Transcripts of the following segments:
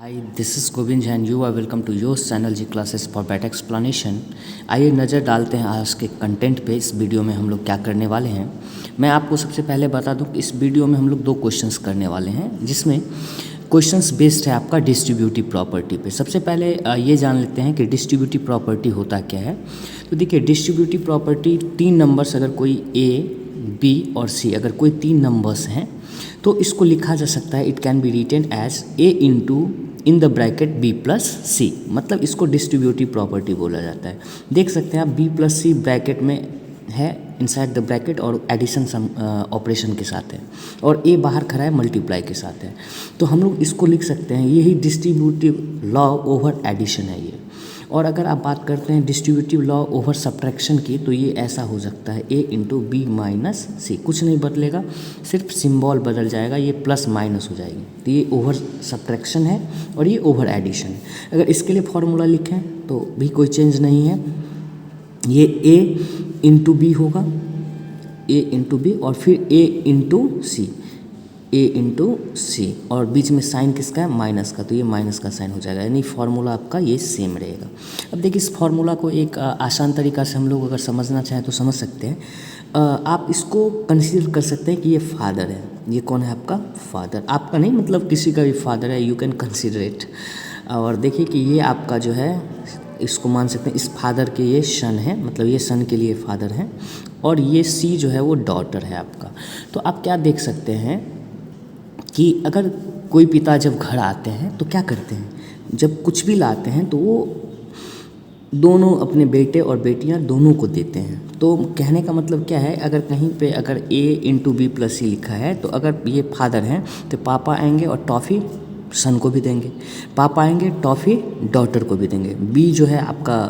Hi this is Govind and you are welcome to your channel G classes for better explanation. आइए नज़र डालते हैं आज के कंटेंट पे। इस वीडियो में हम लोग क्या करने वाले हैं, मैं आपको सबसे पहले बता दूं कि इस वीडियो में हम लोग दो क्वेश्चंस करने वाले हैं, जिसमें क्वेश्चंस बेस्ड है आपका डिस्ट्रीब्यूटिव प्रॉपर्टी पे। सबसे पहले ये जान लेते हैं कि डिस्ट्रीब्यूटिव प्रॉपर्टी होता क्या है। तो देखिए, डिस्ट्रीब्यूटिव प्रॉपर्टी तीन नंबर्स, अगर कोई ए बी और सी, अगर कोई तीन नंबर्स हैं तो इसको लिखा जा सकता है, it can be written as A into in the bracket B plus C, मतलब इसको डिस्ट्रीब्यूटिव प्रॉपर्टी बोला जाता है। देख सकते हैं आप, बी प्लस सी ब्रैकेट में है इनसाइड द ब्रैकेट और एडिशन ऑपरेशन के साथ है, और ए बाहर खड़ा है मल्टीप्लाई के साथ है। तो हम लोग इसको लिख सकते हैं, यही डिस्ट्रीब्यूटिव लॉ ओवर एडिशन है ये। और अगर आप बात करते हैं डिस्ट्रीब्यूटिव लॉ ओवर सब्ट्रैक्शन की, तो ये ऐसा हो सकता है, ए इंटू बी माइनस सी। कुछ नहीं बदलेगा, सिर्फ सिंबल बदल जाएगा, ये प्लस माइनस हो जाएगी। तो ये ओवर सब्ट्रैक्शन है और ये ओवर एडिशन है। अगर इसके लिए फॉर्मूला लिखें तो भी कोई चेंज नहीं है, ये ए इंटू बी होगा, ए इंटू बी, और फिर ए इंटू सी, ए इंटू सी, और बीच में साइन किसका है, माइनस का, तो ये माइनस का साइन हो जाएगा, यानी फार्मूला आपका ये सेम रहेगा। अब देखिए, इस फार्मूला को एक आसान तरीका से हम लोग अगर समझना चाहें तो समझ सकते हैं। आप इसको कंसीडर कर सकते हैं कि ये फादर है। ये कौन है आपका, फादर। आपका नहीं, मतलब किसी का भी फादर है, यू कैन कंसीडर इट। और देखिए कि ये आपका जो है, इसको मान सकते हैं इस फादर के ये सन है, मतलब ये सन के लिए फादर है, और ये सी जो है वो डॉटर है आपका। तो आप क्या देख सकते हैं कि अगर कोई पिता जब घर आते हैं तो क्या करते हैं, जब कुछ भी लाते हैं तो वो दोनों अपने बेटे और बेटियां दोनों को देते हैं। तो कहने का मतलब क्या है, अगर कहीं पे अगर ए इंटू बी प्लस सी लिखा है, तो अगर ये फादर हैं तो पापा आएंगे और टॉफ़ी सन को भी देंगे, पापा आएंगे टॉफ़ी डॉटर को भी देंगे। बी जो है आपका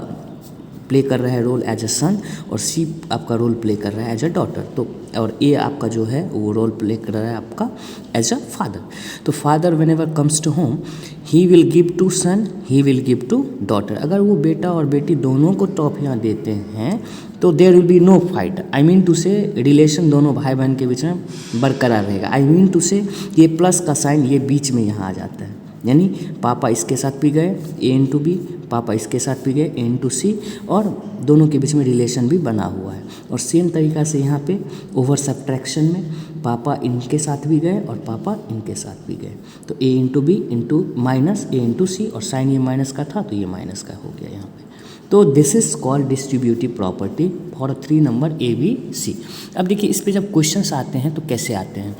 प्ले कर रहा है रोल एज अ सन, और सी आपका रोल प्ले कर रहा है एज अ डॉटर। तो और ए आपका जो है वो रोल प्ले कर रहा है आपका एज अ फादर। तो father whenever comes to home, he will give to son, he will give to daughter. अगर वो बेटा और बेटी दोनों को टॉफियाँ देते हैं तो there will be no fight. I mean to say relation दोनों भाई बहन के बीच में बरकरार रहेगा। आई मीन टू से ये प्लस का साइन ये बीच में यहाँ आ जाता है, यानी पापा इसके साथ भी गए ए इंटू बी, पापा इसके साथ भी गए ए इंटू सी, और दोनों के बीच में रिलेशन भी बना हुआ है। और सेम तरीका से यहाँ पे ओवर सब्ट्रैक्शन में पापा इनके साथ भी गए और पापा इनके साथ भी गए, तो ए इंटू बी इंटू माइनस ए इंटू सी, और साइन ये माइनस का था तो ये माइनस का हो गया यहाँ पे। तो this is called distributive property for 3 number A B C. अब देखिए, इस पे जब क्वेश्चंस आते हैं तो कैसे आते हैं।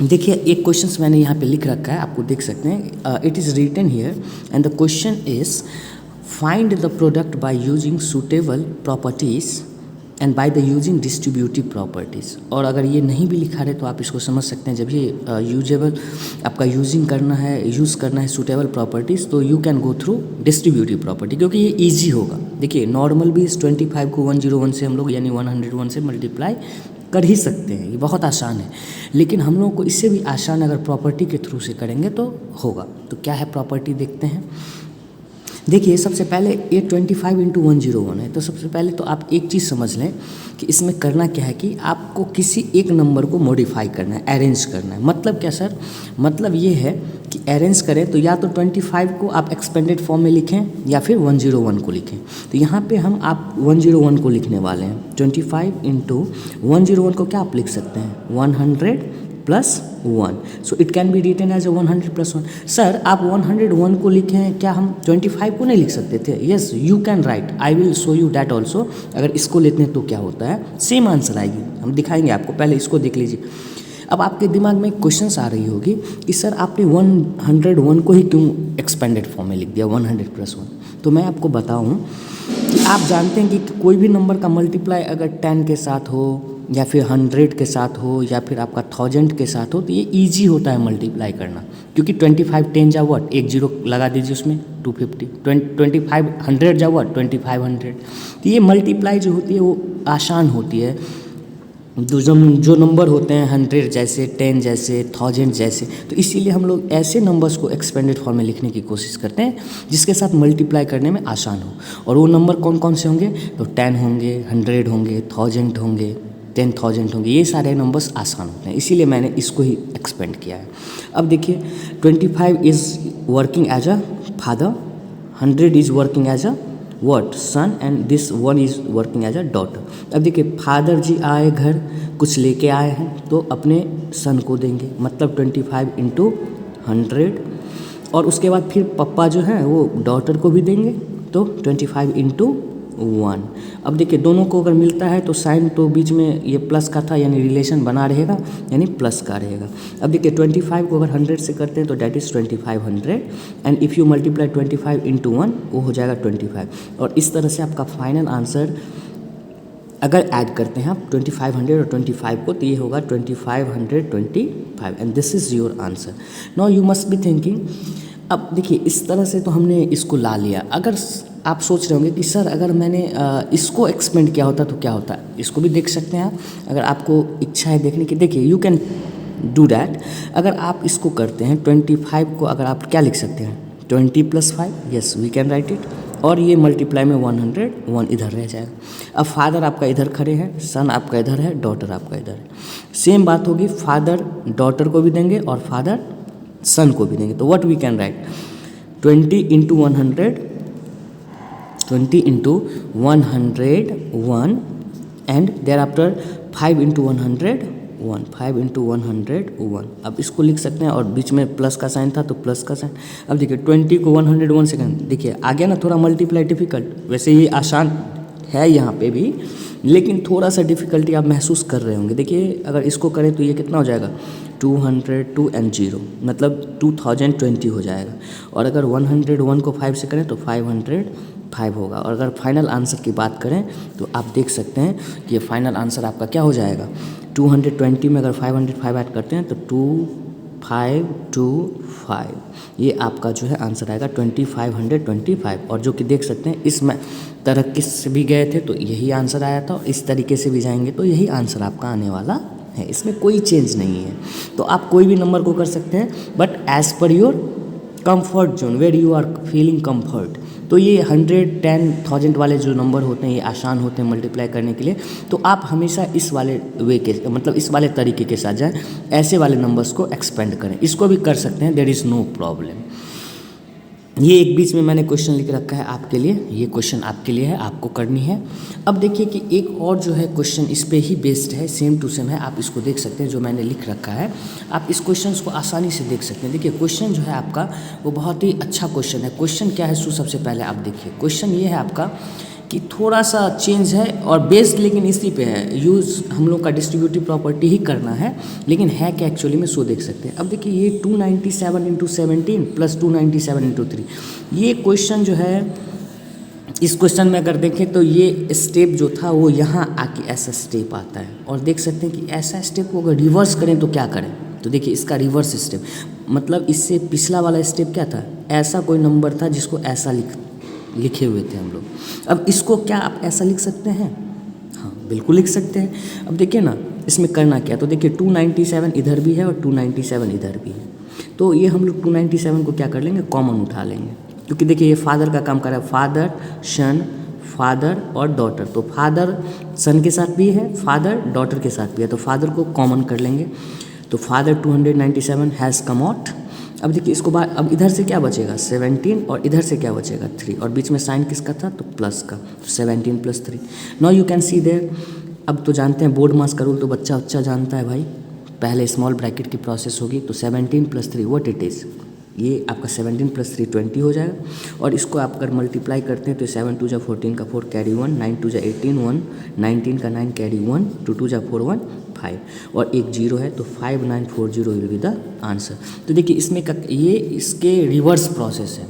देखिए, एक क्वेश्चंस मैंने यहाँ पे लिख रखा है, आपको देख सकते हैं। It is written here and the question is find the product by using suitable properties and by the using distributive properties. और अगर ये नहीं भी लिखा रहे तो आप इसको समझ सकते हैं, जब ये यूजेबल आपका यूज़ करना है सूटेबल प्रॉपर्टीज़, तो you can go through distributive property, क्योंकि ये ईजी होगा। देखिए, नॉर्मल भी इस 25 को 101 से हम लोग यानी 101 से मल्टीप्लाई कर ही सकते हैं, ये बहुत आसान है। लेकिन हम लोग को इससे भी आसान अगर प्रॉपर्टी के थ्रू से करेंगे तो होगा। तो क्या है प्रॉपर्टी, देखते हैं। देखिए, सबसे पहले ये 25 इंटू 101 है, तो सबसे पहले तो आप एक चीज़ समझ लें कि इसमें करना क्या है कि आपको किसी एक नंबर को मॉडिफाई करना है, अरेंज करना है। मतलब क्या सर, मतलब ये है कि अरेंज करें तो या तो 25 को आप एक्सपेंडेड फॉर्म में लिखें या फिर 101 को लिखें। तो यहाँ पे हम आप 101 को लिखने वाले हैं। 25 इंटू 101 को क्या आप लिख सकते हैं, 100 plus 1, so it can be written as 100 plus 1। Sir, आप 101 को लिखें, क्या हम 25 को नहीं लिख सकते थे? Yes, you can write, I will show you that also. अगर इसको लेते हैं तो क्या होता है, सेम आंसर आएगी, हम दिखाएंगे आपको। पहले इसको देख लीजिए। अब आपके दिमाग में एक क्वेश्चन आ रही होगी कि सर आपने 101 को ही क्यों एक्सपेंडेड फॉर्म में लिख दिया 100 प्लस 1। तो मैं आपको बताऊं कि आप जानते हैं कि कोई भी नंबर का मल्टीप्लाई अगर 10 के साथ हो या फिर 100 के साथ हो या फिर आपका 1000 के साथ हो, तो ये ईजी होता है मल्टीप्लाई करना, क्योंकि 25 10 जा व्हाट, एक जीरो लगा दीजिए उसमें 250, 25 100 जा व्हाट 2500। तो ये मल्टीप्लाई जो होती है वो आसान होती है। जो नंबर होते हैं 100 जैसे, 10 जैसे, 1000 जैसे, तो इसीलिए हम लोग ऐसे नंबर्स को एक्सपेंडेड फॉर्म में लिखने की कोशिश करते हैं जिसके साथ मल्टीप्लाई करने में आसान हो। और वो नंबर कौन कौन से होंगे, तो 10 होंगे, 100 होंगे, 1000 होंगे, 10,000 होंगे। ये सारे नंबर्स आसान होते हैं, इसीलिए मैंने इसको ही एक्सपेंड किया है। अब देखिए 25 is working as a father, 100 is working as a what son, and this 1 is working as a daughter. अब देखिए फादर जी आए घर, कुछ लेके आए हैं तो अपने सन को देंगे, मतलब 25 इंटू 100, और उसके बाद फिर पप्पा जो हैं वो डॉटर को भी देंगे तो 25 इंटू 1। अब देखिए दोनों को अगर मिलता है तो साइन तो बीच में ये प्लस का था, यानी रिलेशन बना रहेगा, यानी प्लस का रहेगा। अब देखिए 25 को अगर 100 से करते हैं तो that is 2500, and if you multiply 25 into 1 वो हो जाएगा 25। और इस तरह से आपका फाइनल आंसर अगर ऐड करते हैं आप 2500 और 25 को, तो ये होगा 2525, and this is your answer. Now you must be thinking, अब देखिए इस तरह से तो हमने इसको ला लिया। अगर आप सोच रहे होंगे कि सर अगर मैंने इसको एक्सपेंड किया होता तो क्या होता, इसको भी देख सकते हैं आप, अगर आपको इच्छा है देखने की। देखिए यू कैन डू डैट। अगर आप इसको करते हैं 25 को अगर आप क्या लिख सकते हैं 20 + 5, yes we can write it, और ये मल्टीप्लाई में 101 इधर रह जाएगा। अब फादर आपका इधर खड़े हैं, सन आपका इधर है, डॉटर आपका इधर है। सेम बात होगी, फादर डॉटर को भी देंगे और फादर सन को भी देंगे। तो what we can write 20 into 100, 20 into 101, and thereafter 5 into 101, 5 into 101। अब इसको लिख सकते हैं, और बीच में प्लस का साइन था तो प्लस का साइन। अब देखिए 20 को 101 से देखिए आ गया ना, थोड़ा मल्टीप्लाई डिफिकल्ट, वैसे ये आसान है यहाँ पे भी, लेकिन थोड़ा सा डिफ़िकल्टी आप महसूस कर रहे होंगे। देखिए अगर इसको करें तो ये कितना हो जाएगा 202 एंड 0, मतलब 2020 हो जाएगा। और अगर 101 को 5 से करें तो 505 होगा। और अगर फाइनल आंसर की बात करें तो आप देख सकते हैं कि ये फाइनल आंसर आपका क्या हो जाएगा 220 में अगर 505 ऐड करते हैं तो 2525, ये आपका जो है आंसर आएगा 2525। और जो कि देख सकते हैं इसमें तरक्की से भी गए थे तो यही आंसर आया था, और इस तरीके से भी जाएंगे तो यही आंसर आपका आने वाला है, इसमें कोई चेंज नहीं है। तो आप कोई भी नंबर को कर सकते हैं, but as per your comfort zone, where you are feeling comfort. तो ये 110,000 वाले जो नंबर होते हैं ये आसान होते हैं मल्टीप्लाई करने के लिए। तो आप हमेशा इस वाले वे के, मतलब इस वाले तरीके के साथ जाएं, ऐसे वाले नंबर्स को एक्सपेंड करें। इसको भी कर सकते हैं, देयर इज़ नो प्रॉब्लम। ये एक बीच में मैंने क्वेश्चन लिख रखा है आपके लिए, ये क्वेश्चन आपके लिए है, आपको करनी है। अब देखिए कि एक और जो है क्वेश्चन इस पे ही बेस्ड है, सेम टू सेम है, आप इसको देख सकते हैं जो मैंने लिख रखा है। आप इस क्वेश्चन को आसानी से देख सकते हैं। देखिए क्वेश्चन जो है आपका वो बहुत ही अच्छा क्वेश्चन है। क्वेश्चन क्या है सबसे पहले आप देखिए, क्वेश्चन ये है आपका कि थोड़ा सा चेंज है और बेस्ड लेकिन इसी पे है, यूज़ हम लोग का डिस्ट्रीब्यूटिव प्रॉपर्टी ही करना है, लेकिन है क्या एक्चुअली में सो देख सकते हैं। अब देखिए ये 297 इंटू 17 प्लस 297 इंटू 3, ये क्वेश्चन जो है, इस क्वेश्चन में अगर देखें तो ये स्टेप जो था वो यहाँ आके ऐसा स्टेप आता है, और देख सकते हैं कि ऐसा स्टेप को अगर रिवर्स करें तो क्या करें, तो देखिए इसका रिवर्स स्टेप, मतलब इससे पिछला वाला स्टेप क्या था, ऐसा कोई नंबर था जिसको ऐसा लिखे हुए थे हम लोग। अब इसको क्या आप ऐसा लिख सकते हैं, हाँ बिल्कुल लिख सकते हैं। अब देखिए ना इसमें करना क्या, तो देखिए 297 इधर भी है और 297 इधर भी है, तो ये हम लोग 297 को क्या कर लेंगे, कॉमन उठा लेंगे, क्योंकि देखिए ये फादर का काम कर रहा है, फादर सन, फादर और डॉटर, तो फादर सन के साथ भी है, फादर डॉटर के साथ भी है, तो फादर को कॉमन कर लेंगे, तो फादर 297 हैज़ कम आउट। अब देखिए इसको बाद, अब इधर से क्या बचेगा 17, और इधर से क्या बचेगा 3, और बीच में साइन किसका था, तो प्लस का, तो 17 + 3। Now you can see there. अब तो जानते हैं बोर्ड मास का रूल, तो बच्चा जानता है भाई, पहले स्मॉल ब्रैकेट की प्रोसेस होगी, तो 17 + 3 व्हाट इट इज़, ये आपका 17 + 3 20 हो जाएगा। और इसको आप अगर मल्टीप्लाई करते हैं तो 7 × 2 = 14 का 4 कैरी 1, 9 × 2 = 18 1, 19 का 9 कैरी 1, 2 × 2 = 4 1 5, और एक 0 है, तो 5940 विल बी द आंसर। तो देखिए इसमें ये इसके रिवर्स प्रोसेस है,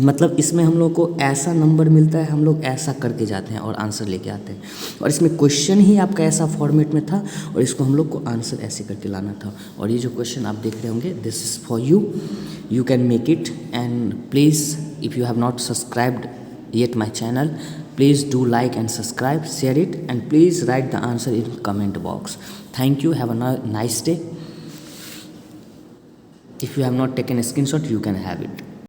मतलब इसमें हम लोग को ऐसा नंबर मिलता है, हम लोग ऐसा करके जाते हैं और आंसर लेके आते हैं, और इसमें क्वेश्चन ही आपका ऐसा फॉर्मेट में था, और इसको हम लोग को आंसर ऐसे करके लाना था। और ये जो क्वेश्चन आप देख रहे होंगे, this is for you, you can make it, and please if you have not subscribed yet my channel, please do like and subscribe, share it, and please write the answer in comment box. Thank you, have a nice day. If you have not taken a screenshot, you can have it.